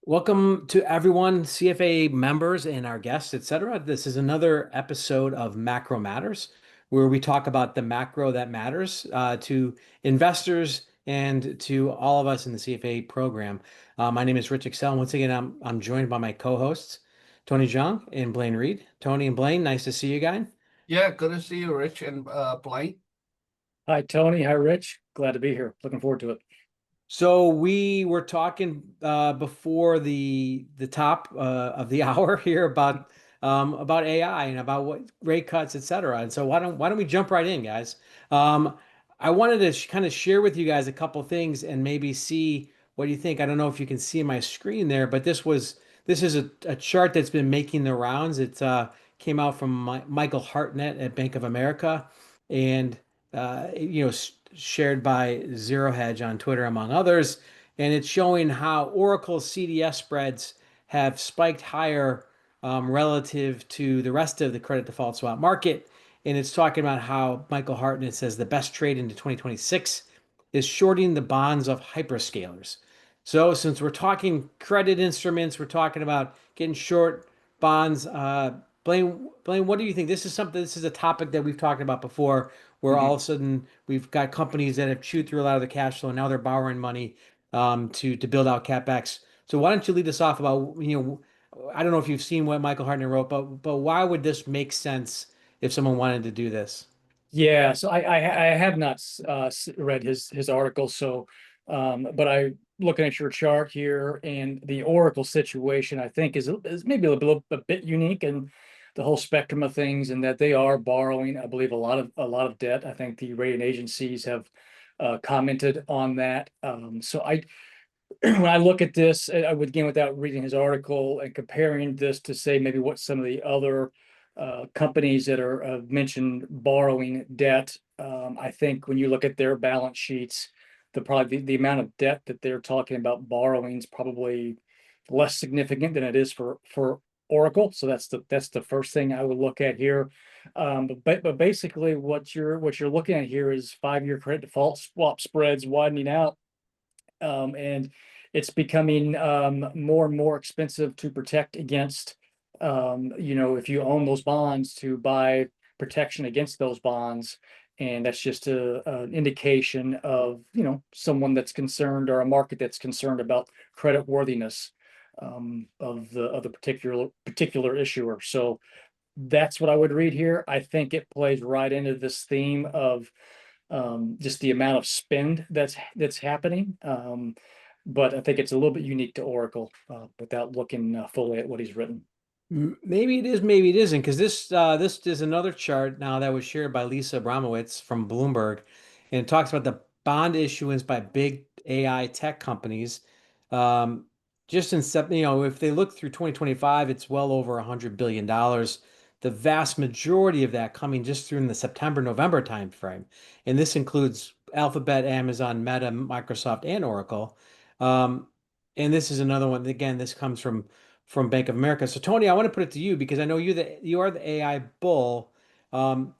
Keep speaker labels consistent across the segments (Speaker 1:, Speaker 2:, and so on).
Speaker 1: Welcome to everyone, CFA members and our guests, etc. This is another episode of Macro Matters, where we talk about the macro that matters to investors and to all of us in the CFA program. My name is Rich Excell, and once again, I'm joined by my co-hosts, Tony Zhang and Blaine Reed. Tony and Blaine, nice to see you guys.
Speaker 2: Yeah, good to see you, Rich and Blaine.
Speaker 3: Hi, Tony. Hi, Rich. Glad to be here. Looking forward to it.
Speaker 1: So we were talking before the top of the hour here about AI and about what rate cuts, et cetera. And so why don't we jump right in, guys? Um, I wanted to kind of share with you guys a couple things and maybe see what you think. I don't know if you can see my screen there, but this is a chart that's been making the rounds. It came out from Michael Hartnett at Bank of America, and shared by Zero Hedge on Twitter, among others. And it's showing how Oracle's CDS spreads have spiked higher relative to the rest of the credit default swap market. And it's talking about how Michael Hartnett says the best trade into 2026 is shorting the bonds of hyperscalers. So, since we're talking credit instruments, we're talking about getting short bonds. Blaine, what do you think? This is a topic that we've talked about before, where all
Speaker 2: Mhm.
Speaker 1: of a sudden we've got companies that have chewed through a lot of the cash flow and now they're borrowing money to build out CapEx. So why don't you lead us off about, I don't know if you've seen what Michael Hartnett wrote, but why would this make sense if someone wanted to do this?
Speaker 3: Yeah, so I have not read his article, so but I looking at your chart here and the Oracle situation, I think is maybe a bit unique in the whole spectrum of things, and that they are borrowing, I believe, a lot of debt. I think the rating agencies have commented on that. So I when I look at this, I would, again, without reading his article and comparing this to, say, maybe what some of the other companies that are mentioned borrowing debt. I think when you look at their balance sheets, the amount of debt that they're talking about borrowing is probably less significant than it is for Oracle. So that's the first thing I would look at here. But basically, what you're looking at here is 5-year credit default swap spreads widening out, and it's becoming more and more expensive to protect against, if you own those bonds, to buy protection against those bonds. And that's just an indication of, someone that's concerned, or a market that's concerned about credit worthiness of the particular issuer. So that's what I would read here. I think it plays right into this theme of just the amount of spend that's happening. But I think it's a little bit unique to Oracle, without looking fully at what he's written.
Speaker 1: Maybe it is, maybe it isn't, because this is another chart now that was shared by Lisa Abramowitz from Bloomberg, and it talks about the bond issuance by big AI tech companies. Um, just in if they look through 2025, it's well over $100 billion. The vast majority of that coming just through in the September-November timeframe, and this includes Alphabet, Amazon, Meta, Microsoft, and Oracle. Um, and this is another one. Again, this comes from Bank of America. So Tony, I want to put it to you because I know you are the AI bull. Um,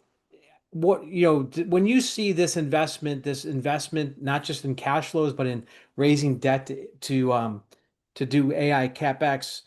Speaker 1: when you see this investment not just in cash flows but in raising debt to do AI capex,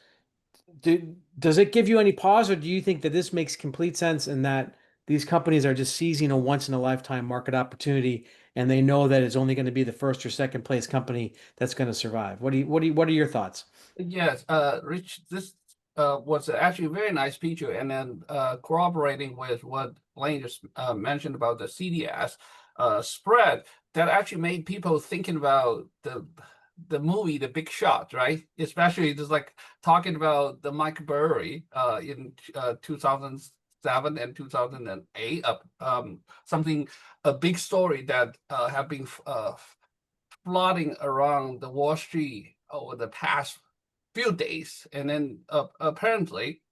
Speaker 1: does it give you any pause, or do you think that this makes complete sense and that these companies are just seizing a once in a lifetime market opportunity and they know that it's only going to be the first or second place company that's going to survive? What are your thoughts?
Speaker 2: Yes, Rich, this was actually a very nice picture, and then corroborating with what Blaine just mentioned about the CDS spread, that actually made people thinking about the movie The Big Shot, right? Especially just like talking about the Mike Burry in 2007 and 2008, something, a big story that have been flooding around the Wall Street over the past few days. And then apparently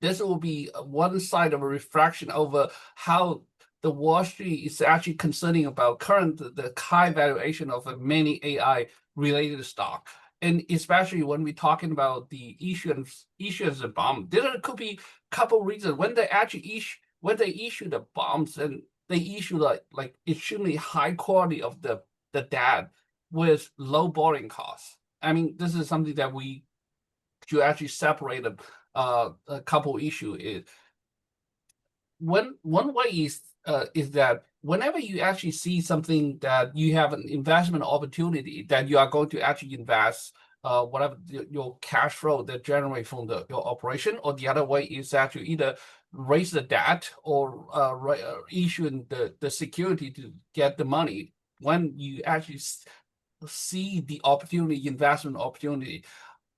Speaker 2: this will be one side of a reflection over how the Wall Street is actually concerning about the high valuation of many AI related stock. And especially when we're talking about the issuance of bomb, there could be a couple reasons when they issue the bombs, and they issue like extremely high quality of the debt with low borrowing costs. I mean, this is something that we should actually separate a couple issue is one way is that whenever you actually see something that you have an investment opportunity that you are going to actually invest whatever your cash flow that generate from your operation, or the other way is that you either raise the debt or issue the security to get the money when you actually see the opportunity, investment opportunity.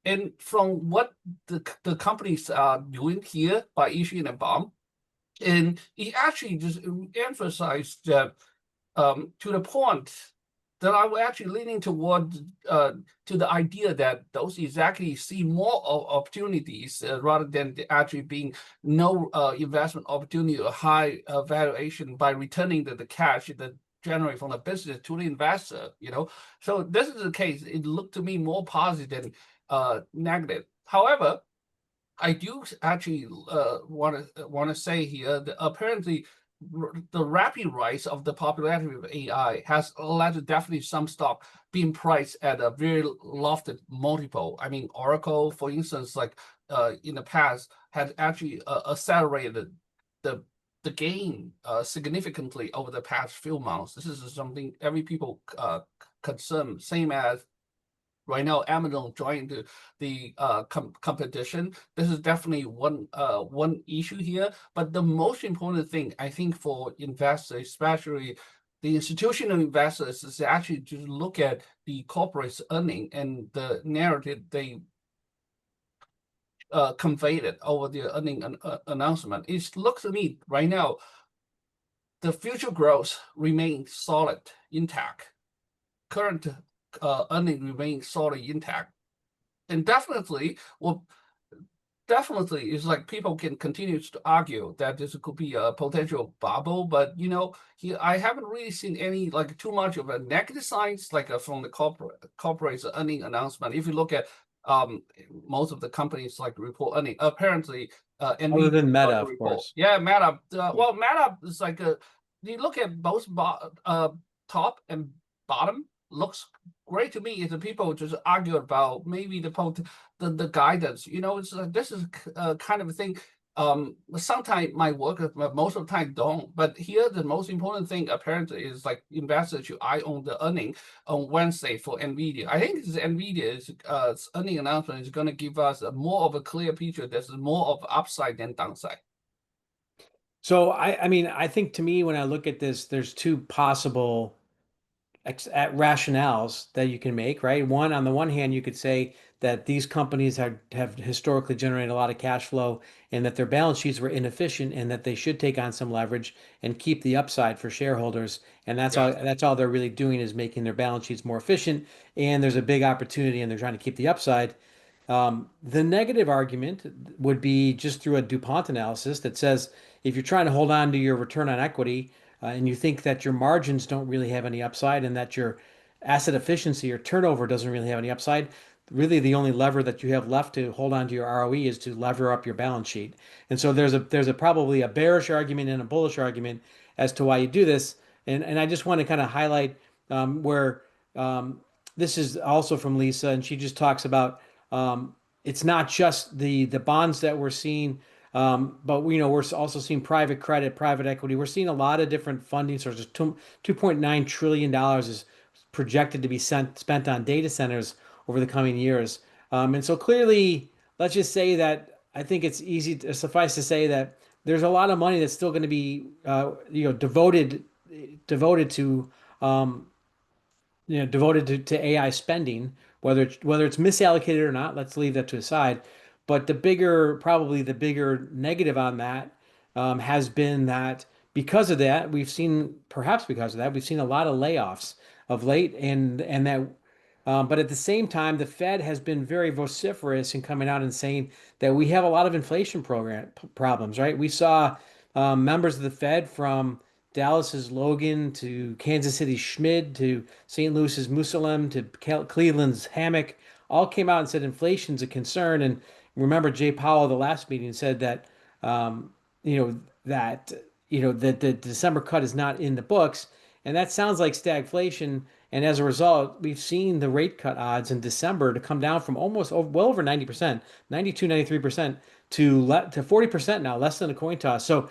Speaker 2: And from what the companies are doing here by issuing a bond, and he actually just emphasized that to the point that I was actually leaning toward to the idea that those exactly see more opportunities rather than actually being no investment opportunity or high valuation by returning the cash that generate from the business to the investor. So this is the case. It looked to me more positive than negative. However, I do actually want to say here that apparently the rapid rise of the popularity of AI has led to definitely some stock being priced at a very lofty multiple. I mean, Oracle, for instance, like in the past, had actually accelerated the the gain significantly over the past few months. This is something every people concern, same as right now Amazon joined the competition. This is definitely one issue here. But the most important thing I think for investors, especially the institutional investors, is actually to look at the corporate's earning and the narrative they conveyed it over the earning announcement. It looks to me right now the future growth remains solid, intact. Current earning remains solid, intact, and definitely is like people can continue to argue that this could be a potential bubble, but here I haven't really seen any like too much of a negative signs like from the corporate's earning announcement. If you look at most of the companies like report earning, apparently
Speaker 1: Other
Speaker 2: NVIDIA
Speaker 1: than
Speaker 2: is going
Speaker 1: Meta,
Speaker 2: to
Speaker 1: of
Speaker 2: report.
Speaker 1: course.
Speaker 2: Yeah, Meta. Well, Meta is like you look at both top and bottom looks great to me. Is the people just argue about maybe the guidance. It's this is kind of a thing. Sometimes might work, but most of the time don't. But here, the most important thing apparently is like investors should eye on the earning on Wednesday for Nvidia. I think this Nvidia's earning announcement is going to give us more of a clear picture. There's more of upside than downside.
Speaker 1: So I mean, I think to me, when I look at this, there's two possible at rationales that you can make, right? One, on the one hand, you could say that these companies have historically generated a lot of cash flow and that their balance sheets were inefficient and that they should take on some leverage and keep the upside for shareholders. And
Speaker 2: Yeah.
Speaker 1: that's all they're really doing is making their balance sheets more efficient. And there's a big opportunity and they're trying to keep the upside. The negative argument would be just through a DuPont analysis that says if you're trying to hold on to your return on equity and you think that your margins don't really have any upside and that your asset efficiency or turnover doesn't really have any upside, really the only lever that you have left to hold on to your ROE is to lever up your balance sheet. And so there's a probably a bearish argument and a bullish argument as to why you do this. And I just want to kind of highlight where this is also from Lisa, and she just talks about it's not just the bonds that we're seeing, but we're also seeing private credit, private equity. We're seeing a lot of different funding sources. $2.9 trillion is projected to be spent on data centers over the coming years. And so clearly, let's just say that I think it's easy to suffice to say that there's a lot of money that's still going to be devoted to um, devoted to AI spending, whether it's misallocated or not, let's leave that to the side. But probably the bigger negative on that has been that perhaps because of that, we've seen a lot of layoffs of late, but at the same time, the Fed has been very vociferous in coming out and saying that we have a lot of inflation program problems, right? We saw members of the Fed from Dallas's Logan to Kansas City's Schmid to St. Louis's Musalem to Cleveland's Hammock all came out and said inflation's a concern. And remember, Jay Powell at the last meeting said that um, you know that that the December cut is not in the books, and that sounds like stagflation. And as a result, we've seen the rate cut odds in December to come down from almost well over 90%, 92, 93% to 40% now, less than a coin toss. So,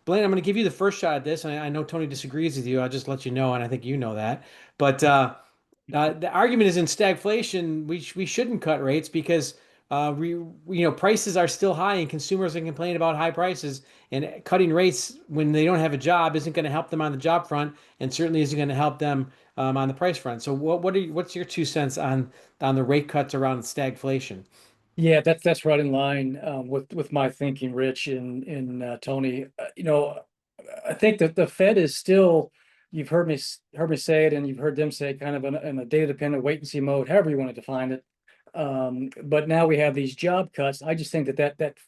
Speaker 1: Blaine, I'm going to give you the first shot at this. And I know Tony disagrees with you. I'll just let you know, and I think you know that. But the argument is in stagflation, we shouldn't cut rates because prices are still high and consumers are complaining about high prices, and cutting rates when they don't have a job isn't going to help them on the job front, and certainly isn't going to help them on the price front. So what's your 2 cents on the rate cuts around stagflation?
Speaker 3: Yeah, that's right in line with my thinking, Rich and Tony. I think that the Fed is still, you've heard me say it, and you've heard them say kind of in a data dependent wait and see mode, however you want to define it. But now we have these job cuts. I just think that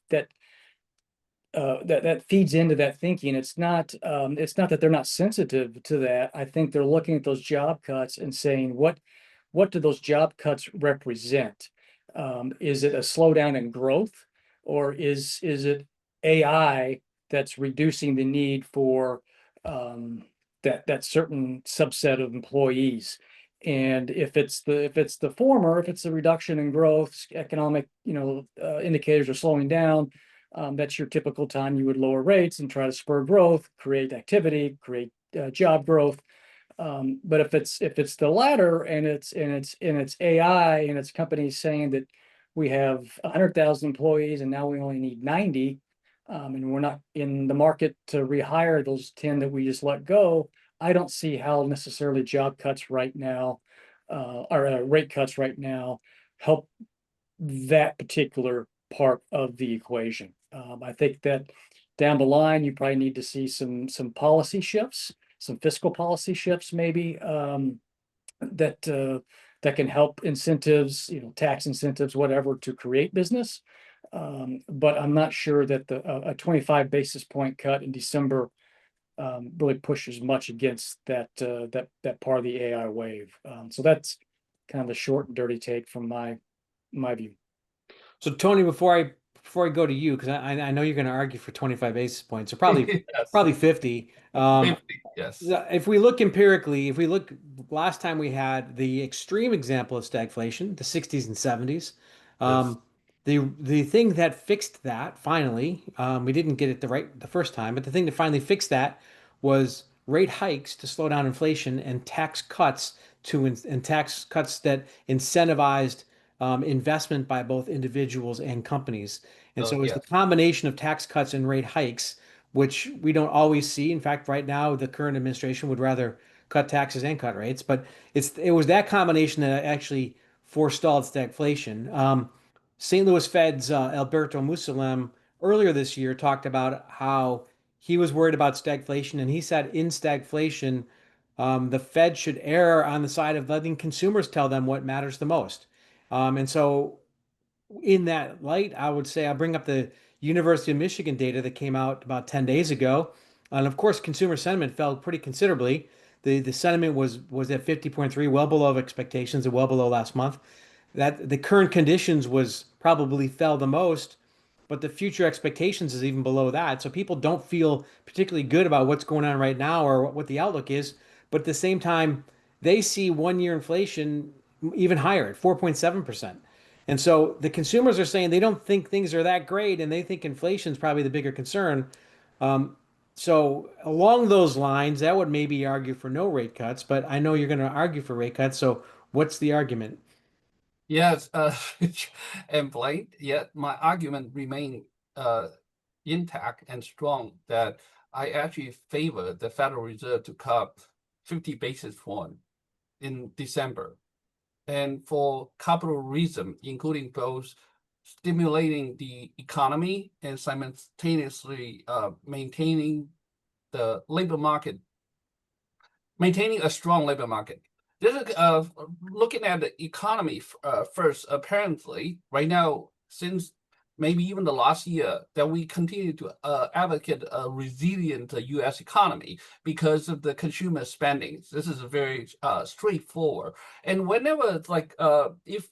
Speaker 3: feeds into that thinking. It's not that they're not sensitive to that. I think they're looking at those job cuts and saying, what do those job cuts represent? Is it a slowdown in growth, or is it AI that's reducing the need for that certain subset of employees? And if it's the former, if it's a reduction in growth, economic indicators are slowing down, that's your typical time you would lower rates and try to spur growth, create activity, create job growth. But if it's the latter, and it's AI and it's companies saying that we have 100,000 employees and now we only need 90, and we're not in the market to rehire those 10 that we just let go, I don't see how necessarily job cuts right now, or rate cuts right now, help that particular part of the equation. I think that down the line, you probably need to see some policy shifts, some fiscal policy shifts, maybe that can help incentives, tax incentives, whatever, to create business. But I'm not sure that a 25 basis point cut in December really pushes much against that part of the AI wave. So that's kind of the short and dirty take from my view.
Speaker 1: So Tony, before I go to you, because I know you're going to argue for 25 basis points, or probably
Speaker 2: Yes.
Speaker 1: probably 50.
Speaker 2: 50, yes.
Speaker 1: If we look empirically, if we look last time we had the extreme example of stagflation, the 60s and 70s,
Speaker 2: Yes.
Speaker 1: the thing that fixed that finally, we didn't get it the first time, but the thing that finally fixed that was rate hikes to slow down inflation and tax cuts and tax cuts that incentivized investment by both individuals and companies. And
Speaker 2: Oh,
Speaker 1: so it's the
Speaker 2: yes.
Speaker 1: combination of tax cuts and rate hikes, which we don't always see. In fact, right now, the current administration would rather cut taxes and cut rates, but it was that combination that actually forestalled stagflation. St. Louis Fed's Alberto Musalem earlier this year talked about how he was worried about stagflation, and he said in stagflation, the Fed should err on the side of letting consumers tell them what matters the most. And so, in that light, I would say I'll bring up the University of Michigan data that came out about 10 days ago. And of course, consumer sentiment fell pretty considerably. The sentiment was at 50.3, well below expectations and well below last month. That the current conditions was probably fell the most, but the future expectations is even below that. So people don't feel particularly good about what's going on right now or what the outlook is. But at the same time, they see 1 year inflation even higher at 4.7%. And so the consumers are saying they don't think things are that great, and they think inflation is probably the bigger concern. Um, so along those lines, that would maybe argue for no rate cuts, but I know you're going to argue for rate cuts. So what's the argument?
Speaker 2: Yes, and Blaine, yet my argument remain uh, intact and strong that I actually favor the Federal Reserve to cut 50 basis point in December. And for a couple of reasons, including both stimulating the economy and simultaneously the labor market, maintaining a strong labor market. This is looking at the economy first. Apparently, right now, since maybe even the last year, that we continue to advocate a resilient U.S. economy because of the consumer spending. This is very straightforward. And whenever it's like if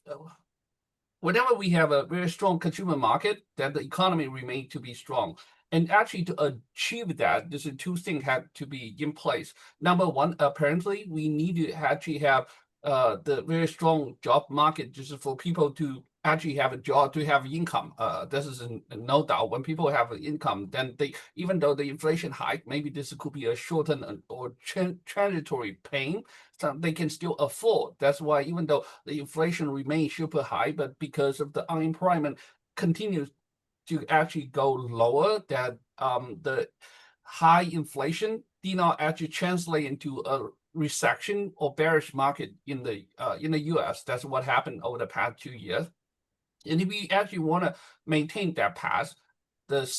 Speaker 2: whenever we have a very strong consumer market, then the economy remains to be strong. And actually, to achieve that, there's two things have to be in place. Number one, apparently, we need to actually have the very strong job market, just for people to actually have a job, to have income. This is no doubt. When people have an income, then they, even though the inflation hike, maybe this could be a shortened or transitory pain, so they can still afford. That's why even though the inflation remains super high, but because of the unemployment continues to actually go lower, that the high inflation did not actually translate into a recession or bearish market in the US. That's what happened over the past 2 years. And if we actually want to maintain that path, the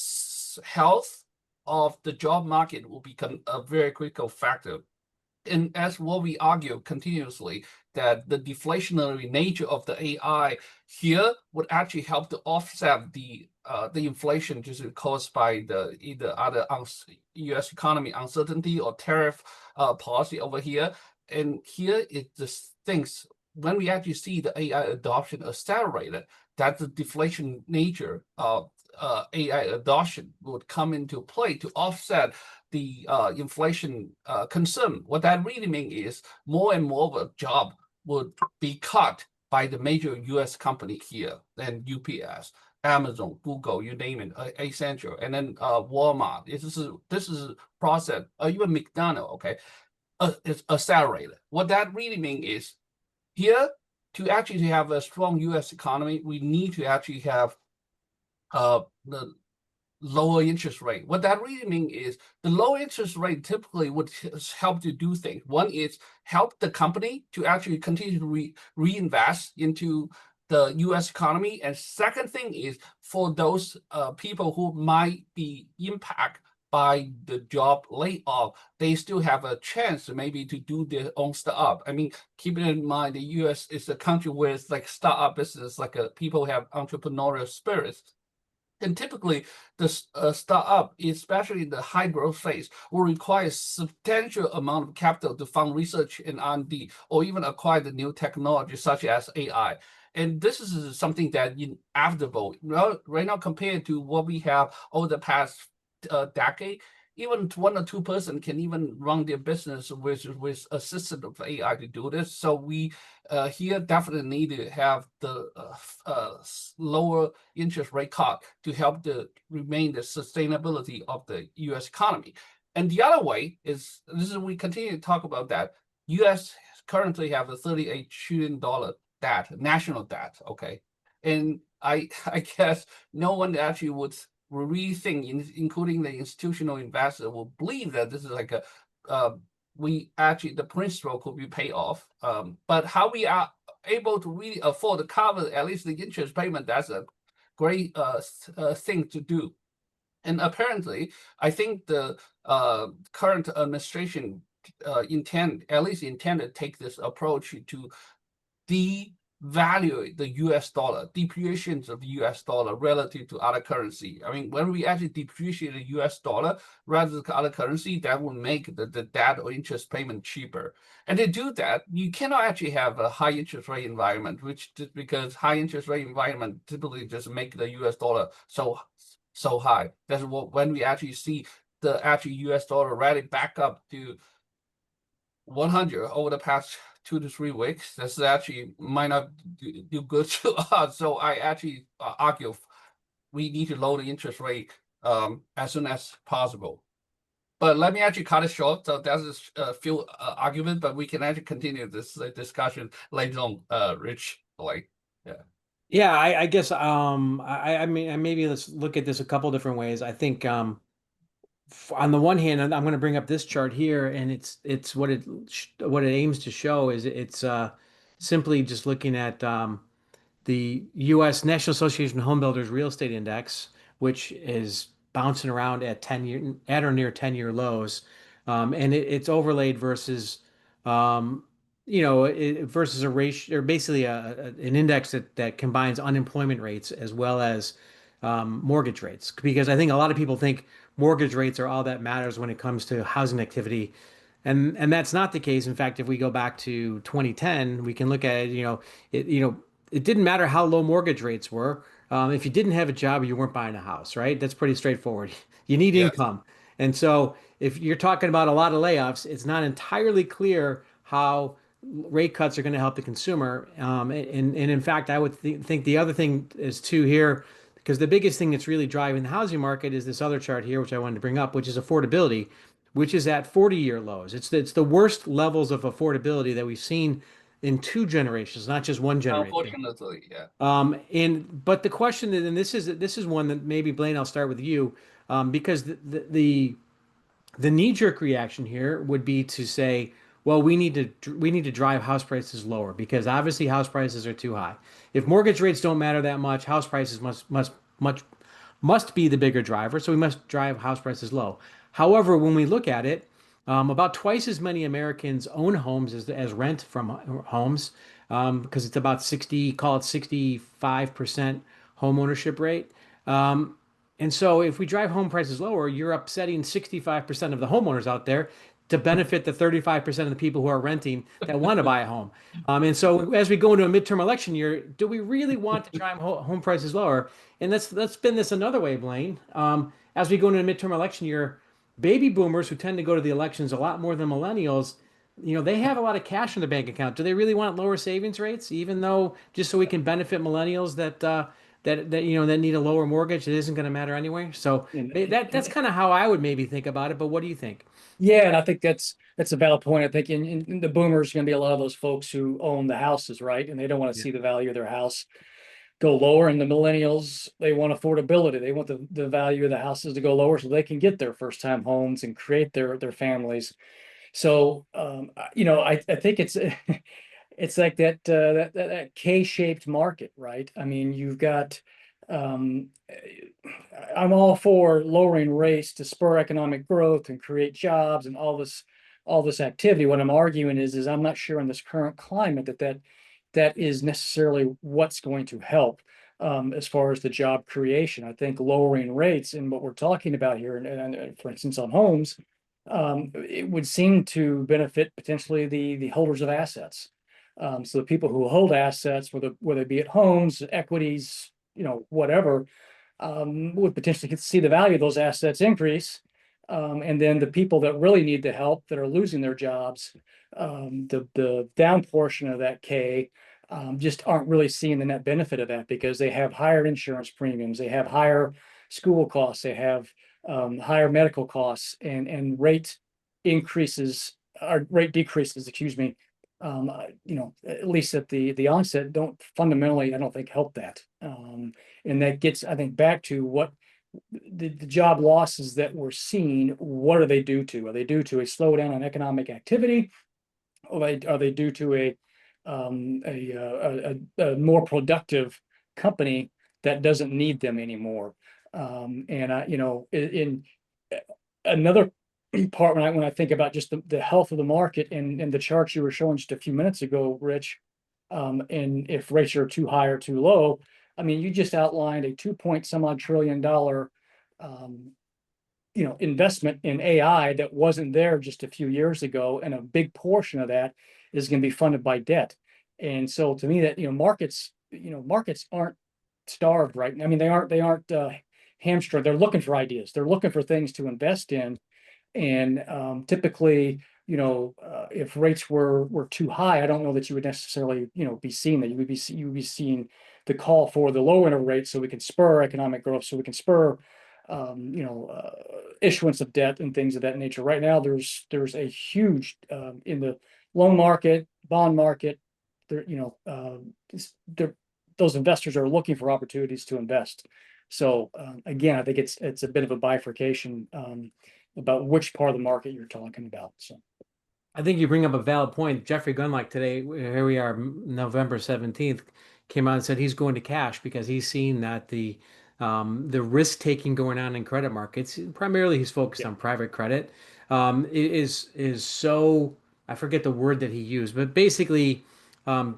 Speaker 2: health of the job market will become a very critical factor. And as what we argue continuously, that the deflationary nature of the AI here would actually help to offset the inflation just caused by the either other U.S. economy uncertainty or tariff policy over here. And here it just thinks when we actually see the AI adoption accelerated, that the deflation nature of AI adoption would come into play to offset the inflation concern. What that really means is more and more of a job would be cut by the major US company here, and UPS, Amazon, Google, you name it, Accenture, and then Walmart. This is a process, even McDonald's, okay, it's accelerated. What that really means is here, to actually have a strong US economy, we need to actually have the lower interest rate. What that really means is the low interest rate typically would help to do things. One is help the company to actually continue to reinvest into the US economy. And second thing is for those people who might be impacted by the job layoff, they still have a chance maybe to do their own startup. I mean, keeping in mind the US is a country where it's like startup business, like people have entrepreneurial spirits. And typically, the startup, especially the high growth phase, will require substantial amount of capital to fund research and R&D, or even acquire the new technology such as AI. And this is something that inevitable. Right now, compared to what we have over the past decade, even 1 or 2 person can even run their business with assistance of AI to do this. So we here definitely need to have the lower interest rate cut to help the remain the sustainability of the U.S. economy. And the other way is this is we continue to talk about that. U.S. currently have a $38 trillion debt, national debt. Okay, and I guess no one actually would rethink, including the institutional investor, will believe that this is like a we actually the principal could be paid off. But how we are able to really afford to cover at least the interest payment, that's a great thing to do. And apparently, I think the current administration at least intend to take this approach to devalue the US dollar, depreciations of the US dollar relative to other currency. I mean, when we actually depreciate the US dollar rather than other currency, that will make the debt or interest payment cheaper. And to do that, you cannot actually have a high interest rate environment, which just because high interest rate environment typically just make the US dollar so high. That's what when we actually see the actual US dollar rally back up to 100 over the past 2 to 3 weeks. This actually might not do good to us. So I actually argue we need to lower the interest rate as soon as possible. But let me actually cut it short. So that's a few argument, but we can actually continue this discussion later on, Rich. Like, yeah.
Speaker 1: Yeah, I guess I mean maybe let's look at this a couple different ways. I think on the one hand, and I'm going to bring up this chart here, and it's what it aims to show is it's simply just looking at the U.S. National Association of Home Builders Real Estate Index, which is bouncing around at 10-year at or near 10-year lows, and it's overlaid versus versus a ratio or basically an index that combines unemployment rates as well as mortgage rates, because I think a lot of people think mortgage rates are all that matters when it comes to housing activity. And that's not the case. In fact, if we go back to 2010, we can look at it, it didn't matter how low mortgage rates were. If you didn't have a job, you weren't buying a house, right? That's pretty straightforward. You need
Speaker 2: Yes.
Speaker 1: income. And so if you're talking about a lot of layoffs, it's not entirely clear how rate cuts are going to help the consumer. And in fact, I would think the other thing is too here, because the biggest thing that's really driving the housing market is this other chart here, which I wanted to bring up, which is affordability, which is at 40-year lows. It's the worst levels of affordability that we've seen in two generations, not just one generation.
Speaker 2: Unfortunately, yeah.
Speaker 1: But the question, and this is one that maybe Blaine, I'll start with you, because the knee-jerk reaction here would be to say, well, we need to drive house prices lower because obviously house prices are too high. If mortgage rates don't matter that much, house prices must be the bigger driver, so we must drive house prices low. However, when we look at it, about twice as many Americans own homes as rent from homes, because it's about 60, call it 65% home ownership rate. And so if we drive home prices lower, you're upsetting 65% of the homeowners out there to benefit the 35% of the people who are renting that want to buy a home. And so as we go into a midterm election year, do we really want to drive home prices lower? And let's spin this another way, Blaine. As we go into a midterm election year, baby boomers who tend to go to the elections a lot more than millennials, they have a lot of cash in the bank account. Do they really want lower savings rates, even though just so we can benefit millennials that need a lower mortgage, it isn't going to matter anyway? So
Speaker 3: And,
Speaker 1: that's kind of how I would maybe think about it. But what do you think?
Speaker 3: yeah, and I think that's a valid point. I think in the boomers going to be a lot of those folks who own the houses, right? And they don't want to
Speaker 1: Yeah.
Speaker 3: see the value of their house go lower. And the millennials, they want affordability. They want the value of the houses to go lower so they can get their first time homes and create their families. So I think it's it's like that K-shaped market, right? I mean, you've got um, I'm all for lowering rates to spur economic growth and create jobs and all this activity. What I'm arguing is I'm not sure in this current climate that is necessarily what's going to help as far as the job creation. I think lowering rates and what we're talking about here, and for instance on homes, it would seem to benefit potentially the holders of assets. So the people who hold assets, whether it be at homes, equities, whatever, would potentially see the value of those assets increase. And then the people that really need the help that are losing their jobs, the down portion of that K, just aren't really seeing the net benefit of that because they have higher insurance premiums, they have higher school costs, they have higher medical costs, and rate increases or rate decreases, excuse me, at least at the onset, don't fundamentally, I don't think, help that. And that gets, I think, back to what the job losses that we're seeing. What are they due to? Are they due to a slowdown in economic activity? Or are they due to a more productive company that doesn't need them anymore? And in another part when I think about just the health of the market and the charts you were showing just a few minutes ago, Rich, and if rates are too high or too low, I mean, you just outlined a 2 point some odd trillion dollar um, investment in AI that wasn't there just a few years ago, and a big portion of that is going to be funded by debt. And so to me that markets aren't starved, right? I mean, they aren't hamstrung. They're looking for ideas. They're looking for things to invest in. And typically, if rates were too high, I don't know that you would necessarily, be seeing that. You would be seeing the call for the low end of rates so we can spur economic growth, so we can spur, issuance of debt and things of that nature. Right now, there's a huge in the loan market, bond market. There, there, those investors are looking for opportunities to invest. So again, I think it's a bit of a bifurcation. About which part of the market you're talking about. So
Speaker 1: I think you bring up a valid point. Jeffrey Gunlock today, here we are, November 17th, came out and said he's going to cash because he's seen that the risk taking going on in credit markets, primarily he's focused
Speaker 3: yeah,
Speaker 1: on private credit, is so, I forget the word that he used, but basically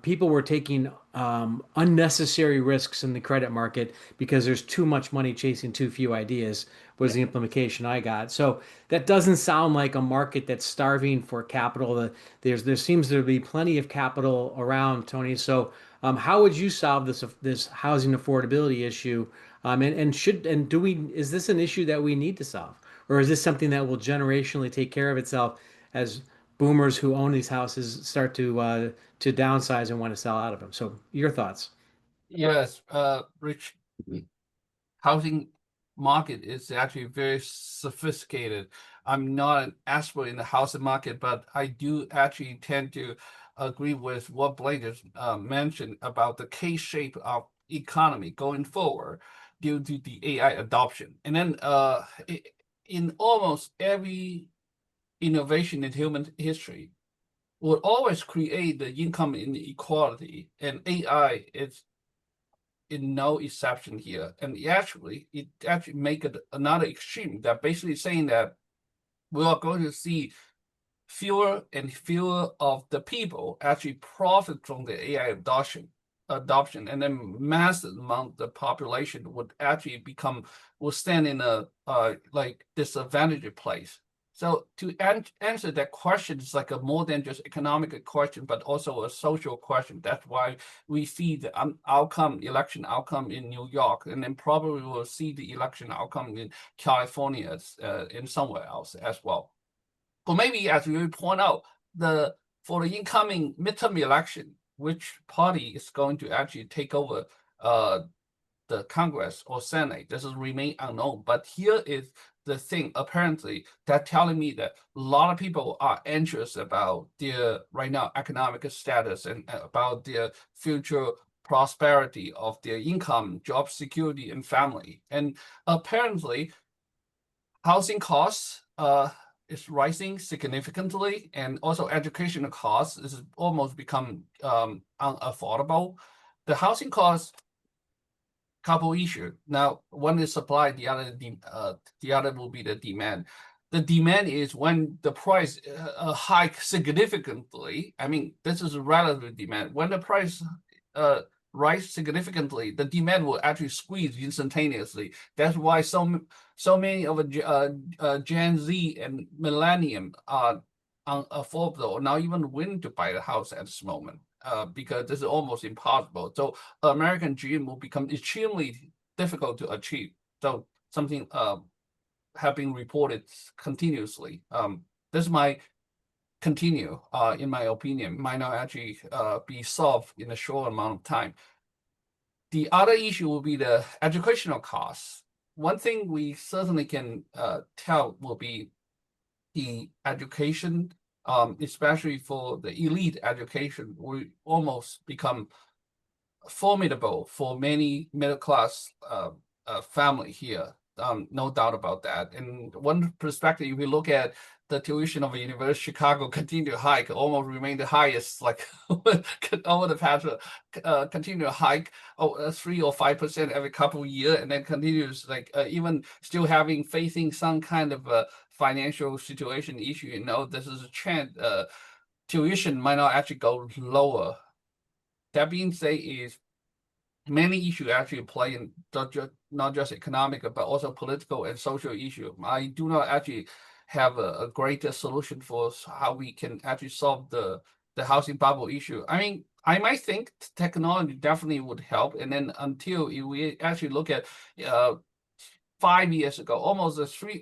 Speaker 1: people were taking unnecessary risks in the credit market because there's too much money chasing too few ideas, was
Speaker 2: Yeah.
Speaker 1: the implication I got. So that doesn't sound like a market that's starving for capital. There seems to be plenty of capital around, Tony. So how would you solve this housing affordability issue? And do we is this an issue that we need to solve, or is this something that will generationally take care of itself as boomers who own these houses start to downsize and want to sell out of them? So your thoughts?
Speaker 2: Yes, Rich, housing market is actually very sophisticated. I'm not an expert in the housing market, but I do actually tend to agree with what Blaine just mentioned about the K shape of economy going forward due to the AI adoption. And then in almost every innovation in human history will always create the income inequality, and AI is in no exception here. And it actually make it another extreme that basically saying that we are going to see fewer and fewer of the people actually profit from the AI adoption, and then massive amount of the population would actually will stand in a like disadvantaged place. So to answer that question is like a more than just economic question, but also a social question. That's why we see the election outcome in New York, and then probably we'll see the election outcome in California, and somewhere else as well. Or maybe, as you point out, for the incoming midterm election, which party is going to actually take over the Congress or Senate? This is remain unknown. But here is the thing, apparently, that telling me that a lot of people are anxious about their right now economic status and about their future prosperity of their income, job security, and family. And apparently, housing costs is rising significantly, and also educational costs is almost become unaffordable. The housing costs couple issue. Now, one is supply, the other will be the demand. The demand is when the price hike significantly. I mean, this is a relative demand. When the price uh, rise significantly, the demand will actually squeeze instantaneously. That's why so many of Gen Z and Millennium are unaffordable, or not even willing to buy the house at this moment. Because this is almost impossible. So American dream will become extremely difficult to achieve. So something have been reported continuously. This might continue, in my opinion, might not actually be solved in a short amount of time. The other issue will be the educational costs. One thing we certainly can tell will be the education, especially for the elite education, will almost become formidable for many middle class family here. No doubt about that. And one perspective, if we look at the tuition of the University of Chicago continue to hike, almost remain the highest, like over the past continue to hike 3 or 5% every couple of years, and then continues like even still facing some kind of financial situation issue. This is a trend. Tuition might not actually go lower. That being said, is many issues actually play in not just economic, but also political and social issue. I do not actually have a greater solution for how we can actually solve the housing bubble issue. I mean, I might think technology definitely would help, and then until we actually look at 5 years ago, almost 3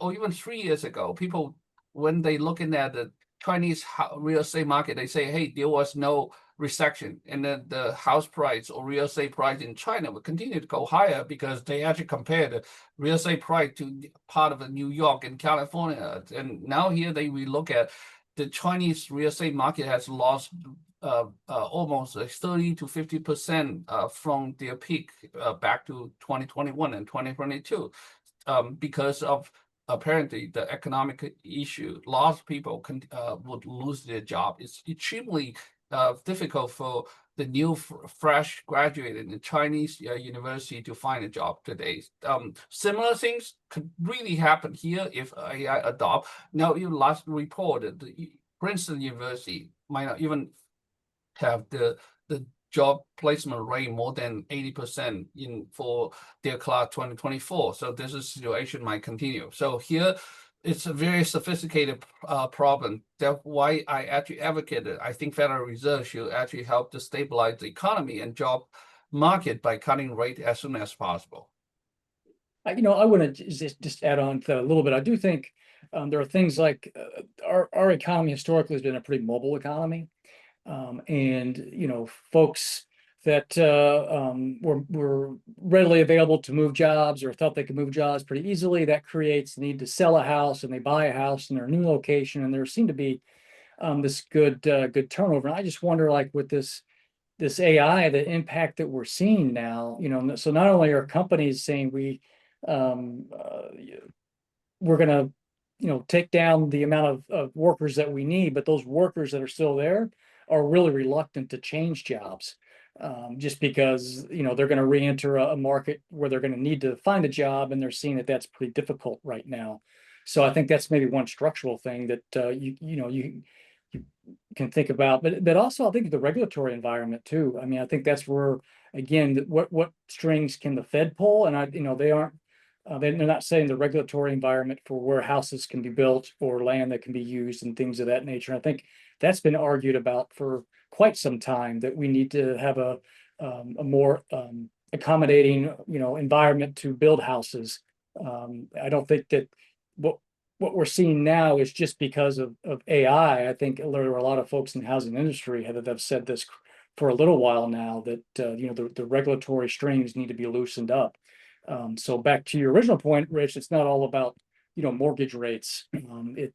Speaker 2: years ago, people when they looking at the Chinese real estate market, they say, hey, there was no recession, and then the house price or real estate price in China will continue to go higher because they actually compare the real estate price to part of New York and California. And now here we look at the Chinese real estate market has lost almost 30 to 50% from their peak back to 2021 and 2022, because of apparently the economic issue. Lots of people would lose their job. It's extremely difficult for the new fresh graduate in the Chinese university to find a job today. Similar things could really happen here if AI adopt. Now, even last reported, the Princeton University might not even have the the job placement rate more than 80% in for their class 2024. So this is situation might continue. So here it's a very sophisticated problem. That's why I actually advocated. I think Federal Reserve should actually help to stabilize the economy and job market by cutting rate as soon as possible.
Speaker 3: I want to just add on to that a little bit. I do think there are things like our economy historically has been a pretty mobile economy. And folks that were readily available to move jobs or thought they could move jobs pretty easily, that creates the need to sell a house, and they buy a house in their new location, and there seemed to be this good turnover. And I just wonder, like with this AI, the impact that we're seeing now, so not only are companies saying um, uh, we're going to take down the amount of workers that we need, but those workers that are still there are really reluctant to change jobs, just because they're going to re-enter a market where they're going to need to find a job, and they're seeing that that's pretty difficult right now. So I think that's maybe one structural thing that you can think about, but also I think the regulatory environment too. I mean, I think that's where, again, what strings can the Fed pull? And they aren't they're not saying the regulatory environment for where houses can be built or land that can be used and things of that nature. I think that's been argued about for quite some time, that we need to have a more accommodating, environment to build houses. I don't think that what we're seeing now is just because of AI. I think there are a lot of folks in the housing industry that have said this for a little while now, that the regulatory strings need to be loosened up. So back to your original point, Rich, it's not all about mortgage rates.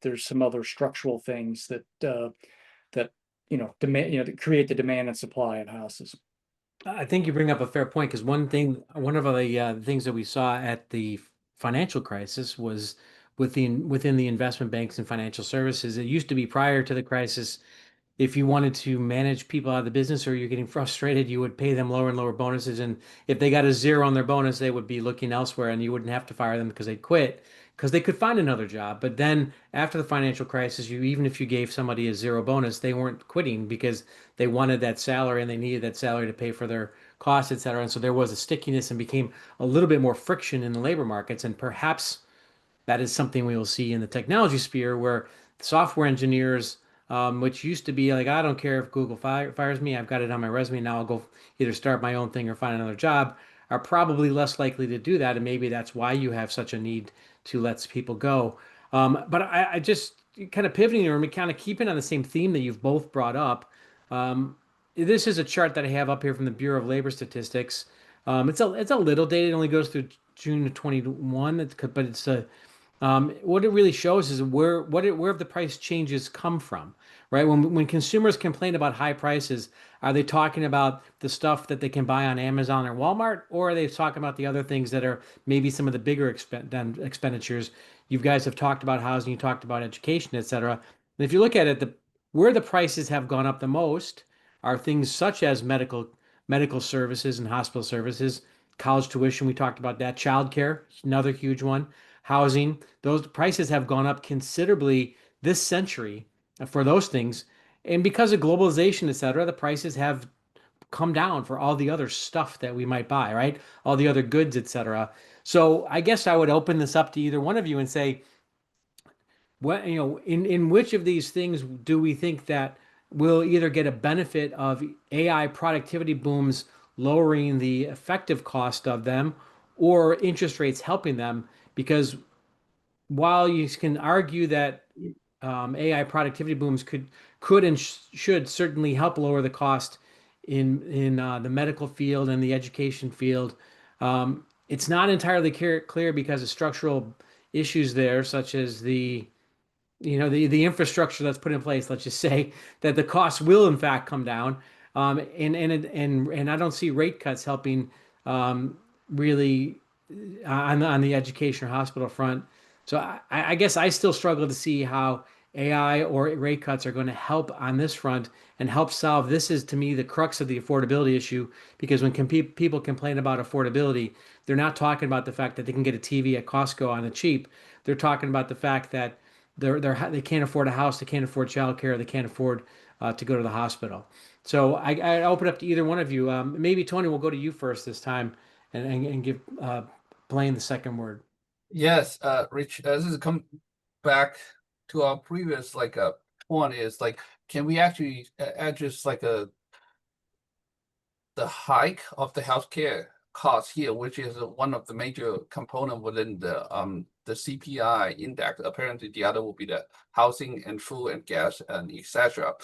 Speaker 3: There's some other structural things that demand that create the demand and supply of houses.
Speaker 1: I think you bring up a fair point because one of the things that we saw at the financial crisis was within the investment banks and financial services. It used to be prior to the crisis, if you wanted to manage people out of the business or you're getting frustrated, you would pay them lower and lower bonuses. And if they got a zero on their bonus, they would be looking elsewhere and you wouldn't have to fire them because they'd quit because they could find another job. But then after the financial crisis, even if you gave somebody a zero bonus, they weren't quitting because they wanted that salary and they needed that salary to pay for their costs, et cetera. And so there was a stickiness and became a little bit more friction in the labor markets. And perhaps that is something we will see in the technology sphere where software engineers, which used to be like, I don't care if Google fires me, I've got it on my resume, now I'll go either start my own thing or find another job, are probably less likely to do that. And maybe that's why you have such a need to let people go. But I just kind of pivoting or kind of keeping on the same theme that you've both brought up. Um, this is a chart that I have up here from the Bureau of Labor Statistics. It's a little dated, it only goes through June of 21, but it's a what it really shows is where the price changes come from, right? When consumers complain about high prices, are they talking about the stuff that they can buy on Amazon or Walmart, or are they talking about the other things that are maybe some of the bigger expenditures? You guys have talked about housing, you talked about education, et cetera. And if you look at it, where the prices have gone up the most are things such as medical services and hospital services, college tuition. We talked about that. Childcare, another huge one. Housing, those prices have gone up considerably this century for those things. And because of globalization, et cetera, the prices have come down for all the other stuff that we might buy, right? All the other goods, et cetera. So I guess I would open this up to either one of you and say, what, in which of these things do we think that we'll either get a benefit of AI productivity booms lowering the effective cost of them or interest rates helping them? Because while you can argue that AI productivity booms could and should certainly help lower the cost in the medical field and the education field, it's not entirely clear because of structural issues there, such as the infrastructure that's put in place. Let's just say that the costs will in fact come down, and I don't see rate cuts helping really on the education or hospital front. So I guess I still struggle to see how AI or rate cuts are going to help on this front and help solve. This is to me the crux of the affordability issue because when people complain about affordability, they're not talking about the fact that they can get a TV at Costco on the cheap. They're talking about the fact that they can't afford a house, they can't afford childcare, they can't afford to go to the hospital. So I open up to either one of you. Maybe Tony, we'll go to you first this time, and give Blaine the second word.
Speaker 2: Yes, Rich, this is come back to our previous point is like, can we actually address the hike of the healthcare cost here, which is one of the major component within the CPI index. Apparently, the other will be the housing and food and gas and etc.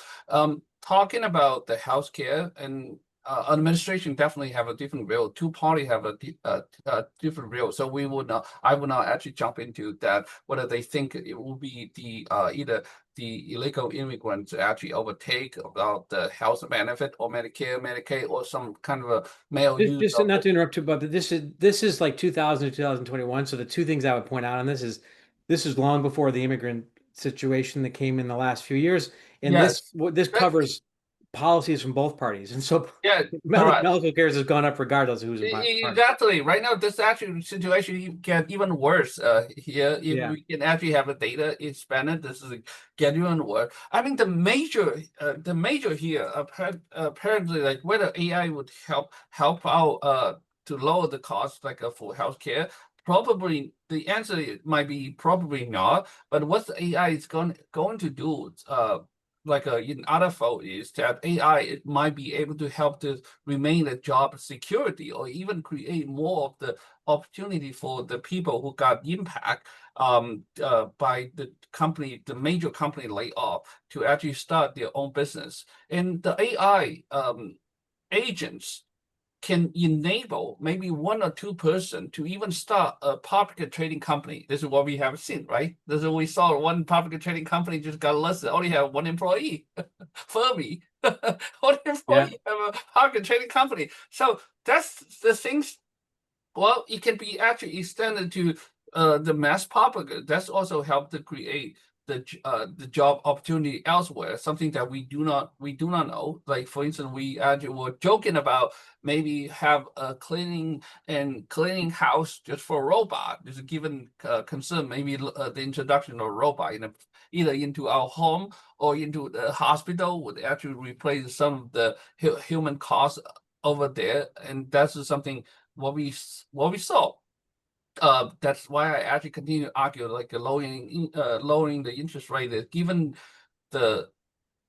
Speaker 2: Talking about the healthcare and administration definitely have a different role. Two party have a different role. So we would not. I would not actually jump into that. Whether they think it will be the either the illegal immigrants actually overtake about the health benefit or Medicare, Medicaid, or some kind of a mail use
Speaker 1: Just
Speaker 2: of
Speaker 1: not to interrupt you, but this is like 2000 to 2021. So the two things I would point out on this is long before the immigrant situation that came in the last few years, and
Speaker 2: yes.
Speaker 1: this covers policies from both parties, and so
Speaker 2: Yeah, correct.
Speaker 1: medical care has gone up regardless of who's in party.
Speaker 2: Exactly. Right now, this actually situation get even worse. Here, if
Speaker 1: Yeah.
Speaker 2: we can actually have a data expanded, this is get even worse. I mean, the major here apparently like whether AI would help out to lower the cost for healthcare. Probably the answer might be probably not. But what the AI is going to do in other field is that AI it might be able to help to remain a job security or even create more of the opportunity for the people who got impact by the major company layoff to actually start their own business. And the AI agents can enable maybe one or two person to even start a public trading company. This is what we have seen, right? This is what we saw. One public trading company just got listed, only have one employee, Furby. One
Speaker 1: Yeah.
Speaker 2: employee have a public trading company. So that's the things. Well, it can be actually extended to the mass public. That's also helped to create the job opportunity elsewhere. Something that we do not know. Like for instance, we actually were joking about maybe have a cleaning house just for a robot. There's a given concern, maybe the introduction of a robot either into our home or into the hospital would actually replace some of the human costs over there, and that's something what we saw. That's why I actually continue to argue like lowering the interest rate is given the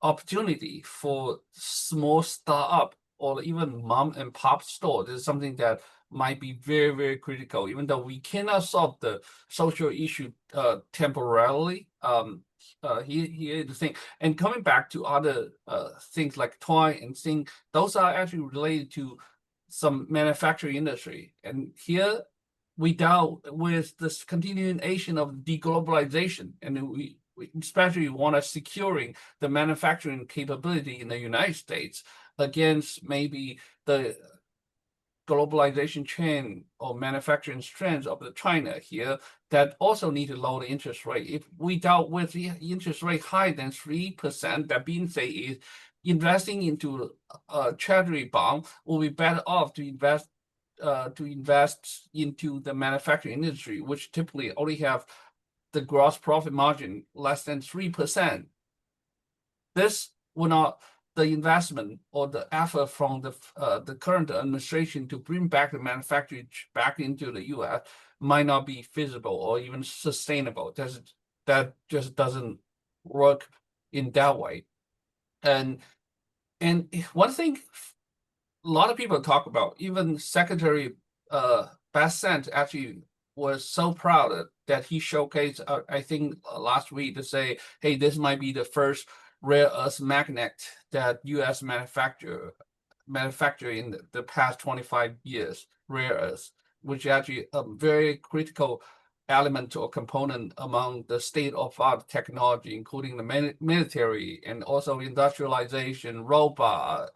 Speaker 2: opportunity for small startup or even mom and pop store. This is something that might be very, very critical, even though we cannot solve the social issue temporarily. Here is the thing. And coming back to other things like toy and thing, those are actually related to some manufacturing industry. And here we dealt with this continuation of deglobalization, and we especially want to securing the manufacturing capability in the United States against maybe the globalization trend or manufacturing trends of the China here that also need to lower the interest rate. If we dealt with the interest rate higher than 3%, that being said is investing into a treasury bond will be better off to invest into the manufacturing industry, which typically only have the gross profit margin less than 3%. This will not the investment or the effort from the current administration to bring back the manufacturing back into the U.S. might not be feasible or even sustainable. That just doesn't work in that way. And one thing a lot of people talk about, even Secretary Bassett actually was so proud that he showcased, I think last week to say, hey, this might be the first rare earth magnet that U.S. manufacture in the past 25 years, rare earths, which actually a very critical element or component among the state-of-art technology, including the military and also industrialization, robot,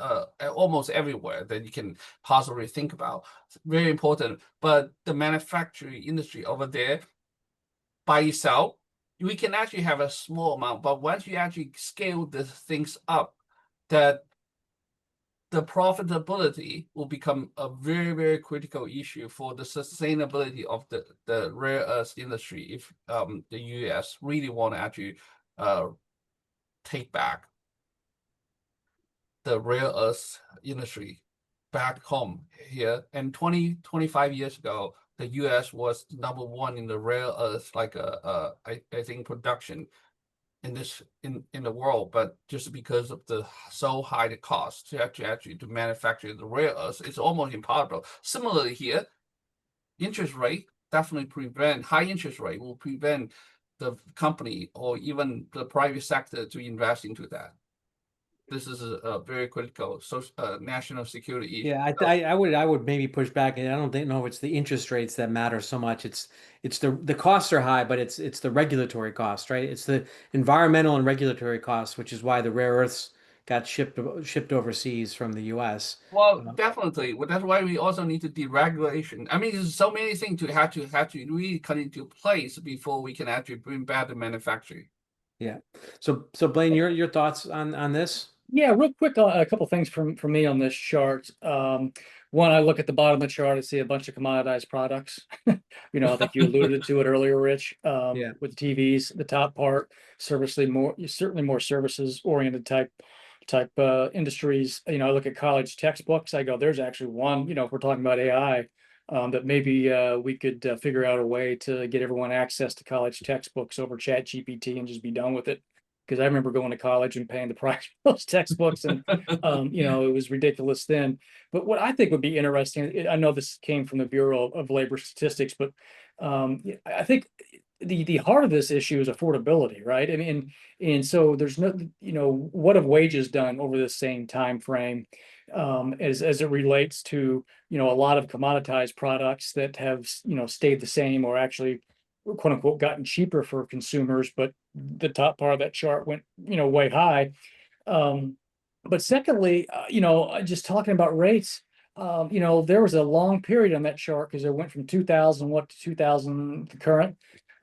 Speaker 2: almost everywhere that you can possibly think about. It's very important. But the manufacturing industry over there by itself, we can actually have a small amount, but once you actually scale the things up, that the profitability will become a very, very critical issue for the sustainability of the rare earth industry if the US really want to actually take back. the rare earth industry back home here. And 25 years ago, the US was #1 in the rare earth, like I think production in the world, but just because of the so high the cost to actually to manufacture the rare earths, it's almost impossible. Similarly here, interest rate definitely prevent high interest rate will prevent the company or even the private sector to invest into that. This is a very critical national security issue.
Speaker 1: Yeah, I would maybe push back, and I don't think know if it's the interest rates that matter so much. It's the costs are high, but it's the regulatory cost, right? It's the environmental and regulatory costs, which is why the rare earths got shipped overseas from the U.S.
Speaker 2: Well, definitely. Well, that's why we also need to deregulation. I mean, there's so many things to have to really come into place before we can actually bring back the manufacturing.
Speaker 1: Yeah. So Blaine, your thoughts on this?
Speaker 3: Yeah, real quick, a couple things from me on this chart. One, I look at the bottom of the chart, I see a bunch of commoditized products. I think you alluded to it earlier, Rich,
Speaker 1: Yeah.
Speaker 3: with the TVs. The top part, certainly more services oriented type industries. I look at college textbooks. I go, there's actually one. If we're talking about AI, that maybe we could figure out a way to get everyone access to college textbooks over Chat GPT and just be done with it. Because I remember going to college and paying the price for those textbooks, and it was ridiculous then. But what I think would be interesting, I know this came from the Bureau of Labor Statistics, but I think the heart of this issue is affordability, right? I mean, and so there's no, what have wages done over the same time frame, as it relates to a lot of commoditized products that have stayed the same or actually quote unquote gotten cheaper for consumers, but the top part of that chart went way high. But secondly, just talking about rates, there was a long period on that chart because it went from 2000 what to 2000 the current,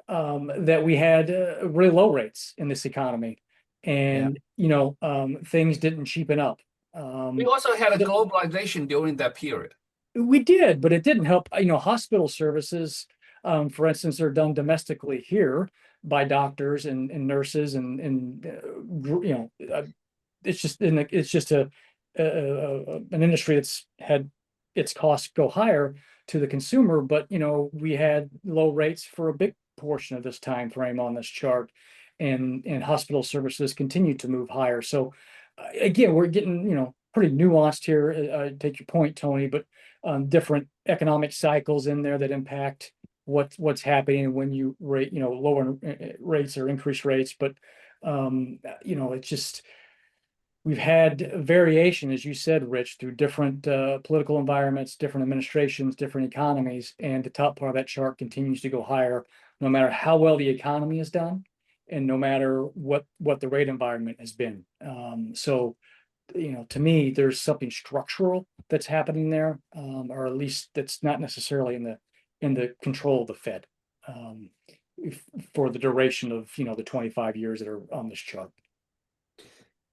Speaker 3: that we had really low rates in this economy,
Speaker 1: Yeah.
Speaker 3: and things didn't cheapen up.
Speaker 2: We also had a globalization during that period.
Speaker 3: We did, but it didn't help. Hospital services, for instance, are done domestically here by doctors and nurses, and it's just an industry that's had its costs go higher to the consumer. But we had low rates for a big portion of this time frame on this chart, and hospital services continue to move higher. So again, we're getting pretty nuanced here. I take your point, Tony, but different economic cycles in there that impact what's happening when you lower rates or increase rates. But it's just we've had variation, as you said, Rich, through different political environments, different administrations, different economies, and the top part of that chart continues to go higher, no matter how well the economy is done, and no matter what the rate environment has been. So to me, there's something structural that's happening there, or at least that's not necessarily in the control of the Fed, for the duration of the 25 years that are on this chart.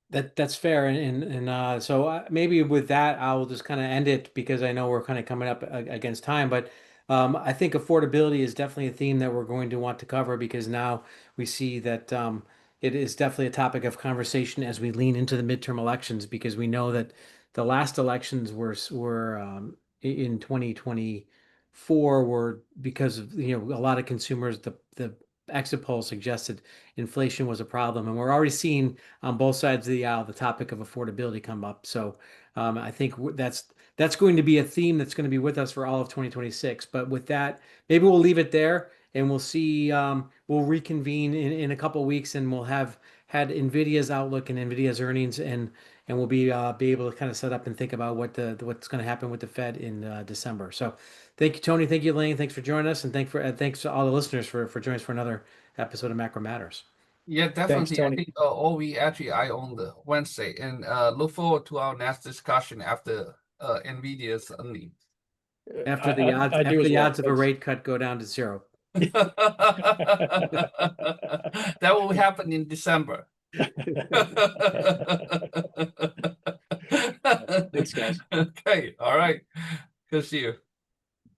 Speaker 1: That's fair, and so maybe with that I'll just kind of end it because I know we're kind of coming up against time. But I think affordability is definitely a theme that we're going to want to cover because now we see that it is definitely a topic of conversation as we lean into the midterm elections because we know that the last elections were in 2024 were because of a lot of consumers the exit polls suggested inflation was a problem, and we're already seeing on both sides of the aisle the topic of affordability come up. So I think that's going to be a theme that's going to be with us for all of 2026. But with that, maybe we'll leave it there and we'll see. We'll reconvene in a couple of weeks, and we'll have had Nvidia's outlook and Nvidia's earnings, and we'll be able to kind of set up and think about what's going to happen with the Fed in December. So thank you, Tony. Thank you, Lane. Thanks for joining us, and thanks to all the listeners for joining us for another episode of Macro Matters.
Speaker 2: Yeah,
Speaker 3: Thanks,
Speaker 2: definitely. I
Speaker 3: Tony.
Speaker 2: think all we actually eye on the Wednesday, and look forward to our next discussion after Nvidia's earnings.
Speaker 1: After the odds,
Speaker 3: I do
Speaker 1: after
Speaker 3: as
Speaker 1: the
Speaker 3: well.
Speaker 1: odds of a
Speaker 3: Thanks.
Speaker 1: rate cut go down to zero.
Speaker 2: That will happen in December.
Speaker 3: Thanks, guys.
Speaker 2: Okay, all right. Good to see you.